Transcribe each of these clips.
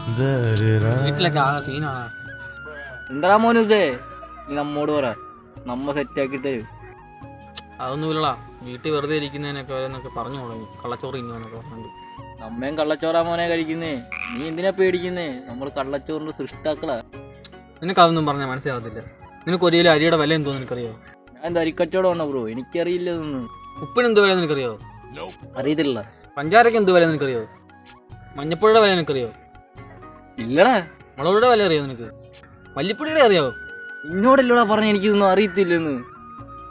വീട്ടിലൊക്കെ ആകെ സീനാണ്. എന്താ മോനൂസേ, നീ നമ്മോട് പറ, നമ്മ സെറ്റാക്കി തരും. അതൊന്നുമില്ലടാ, വീട്ടിൽ വെറുതെ ഇരിക്കുന്നതിനൊക്കെ ഓരോന്നൊക്കെ പറഞ്ഞു തുടങ്ങി, കള്ളച്ചോറ് ഇന്നൊക്കെ പറഞ്ഞു. നമ്മയും കള്ളച്ചോറാ മോനെ കഴിക്കുന്നേ, നീ എന്തിനാ പേടിക്കുന്നേ? നമ്മൾ കള്ളച്ചോറിന്റെ സൃഷ്ടാക്കളാ. നിനക്കതൊന്നും പറഞ്ഞാൽ മനസ്സിലാകത്തില്ല. നിനക്ക് ഒരു കിലോ അരിയുടെ വില എന്തോ നിനക്കറിയോ? ഞാൻ എന്താ അരിക്കച്ചവടം ഉണ്ടോ ബ്രോ? എനിക്കറിയില്ല ഇതൊന്നും. ഉപ്പിന് എന്ത് വില നിനക്കറിയോ? അറിയത്തില്ല. പഞ്ചാരക്ക് എന്ത് വില നിനക്കറിയോ? മഞ്ഞപ്പൊടിയുടെ വില നിനക്കറിയോ? ഇല്ലടാ. മുളകുടെ വില അറിയോ നിനക്ക്? മല്ലിപ്പൊടിയുടെ അറിയാവോ? ഇന്നോടല്ലടാ പറഞ്ഞ, എനിക്കിതൊന്നും അറിയത്തില്ലെന്ന്.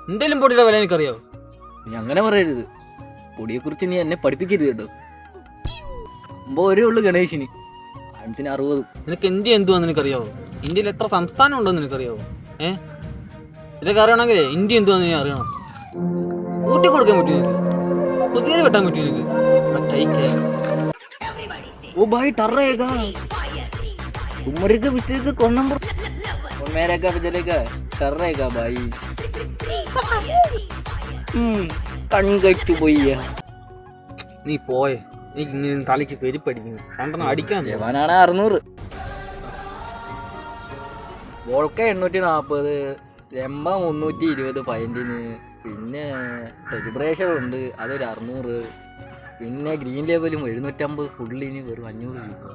എന്തെങ്കിലും പൊടിയുടെ വില എനിക്കറിയോ? നീ അങ്ങനെ പറയരുത്. പൊടിയെക്കുറിച്ച് നീ എന്നെ പഠിപ്പിക്കരുത് കേട്ടോ. ഒരേ ഉള്ളു ഗണേശിന്, 60. നിനക്ക് ഇന്ത്യ എന്തുവാന്ന് നിനക്കറിയാവോ? ഇന്ത്യയിൽ എത്ര സംസ്ഥാനം ഉണ്ടെന്ന് നിനക്കറിയാവോ? ഇതൊക്കെ അറിയണമെങ്കിലേ ഇന്ത്യ എന്തുവാന്ന് നീ അറിയണം. ഊട്ടി കൊടുക്കാൻ പറ്റും നിനക്ക്? പുതിയ വെട്ടാൻ പറ്റും നിനക്ക്? ओ भाई डर रहेगा, तुम्हारे के बिस्तर के कौन नंबर और मेरे का चलेगा, डर रहेगा भाई. കൺകെട്ട് പോയി. നീ പോയെ, എനിക്ക് ഇങ്ങനെ തലയ്ക്ക് പെരിപ്പടിക്കുന്നു. രണ്ടെണ്ണം അടിക്കാൻ ജവാനാണ് 600, വോൾക്ക 840, എംബ 320 പൈൻറ്റിന്. പിന്നെ സെലിബ്രേഷൻ ഉണ്ട്, അതൊരു 600. പിന്നെ ഗ്രീൻ ലേബലും 750 ഫുള്ളിന് വെറും 500 രൂപ.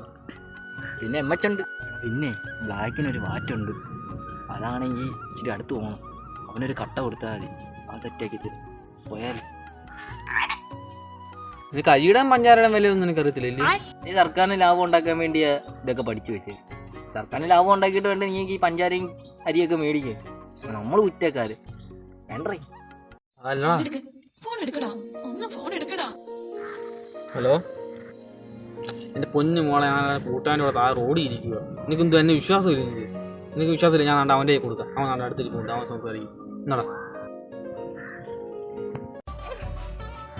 പിന്നെ MH ഉണ്ട്. പിന്നെ ബ്ലാക്കിനൊരു വാറ്റുണ്ട്, അതാണെങ്കിൽ ഇച്ചിരി അടുത്ത് പോകണം. അവനൊരു കട്ട കൊടുത്താൽ മതി, അവൻ സെറ്റാക്കി തരും. പോയാൽ നിനക്ക് അരിയിടാൻ പഞ്ചാരയുടെ വിലയൊന്നും നിനക്കറിയത്തില്ലേ? നീ സർക്കാരിന് ലാഭം ഉണ്ടാക്കാൻ വേണ്ടിയാ ഇതൊക്കെ പഠിച്ചു വെച്ചത്. സർക്കാരിന് ലാഭം ഉണ്ടാക്കിയിട്ട് വേണ്ട നീ ഈ പഞ്ചാരയും അരിയൊക്കെ മേടിക്കേ. നമ്മൾ കുറ്റക്കാര് വേണ്ടേ? ഹലോ, എൻ്റെ പൊന്നു മോളെ, ഞാൻ കൂട്ടാൻ്റെ കൂടെ താഴെ റോഡിൽ ഇരിക്കുക. എനിക്കെന്തോ എന്നെ വിശ്വാസമില്ല. നിനക്ക് വിശ്വാസമില്ല? ഞാൻ നാണ്ട് അവൻ്റെ കൊടുക്കാം. അവൻ നാണ്ട് അടുത്തിരിക്കുന്നുണ്ട്, അവൻ സംസാരിക്കും. എന്നാടാ.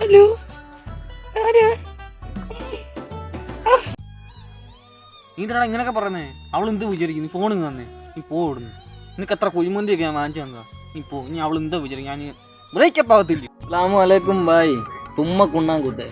ഹലോ, നീ എന്തിനാണ് ഇങ്ങനെയൊക്കെ പറയുന്നേ? അവൾ എന്ത് വിചാരിക്കും? നീ ഫോണിൽ തന്നെ നീ പോടുന്നു. നിനക്ക് എത്ര കുഴിമന്തിയൊക്കെ ഞാൻ വാങ്ങിച്ചു തന്നാ? നീ പോ. നീ അവൾ എന്താ വിചാരിക്കും? ഞാൻ ബ്രേക്കപ്പ് ആകത്തില്ല. അസ്സലാമു അലൈക്കും ഭായ്, തുമ്മ കുണ്ണാൻ കൂട്ടെ.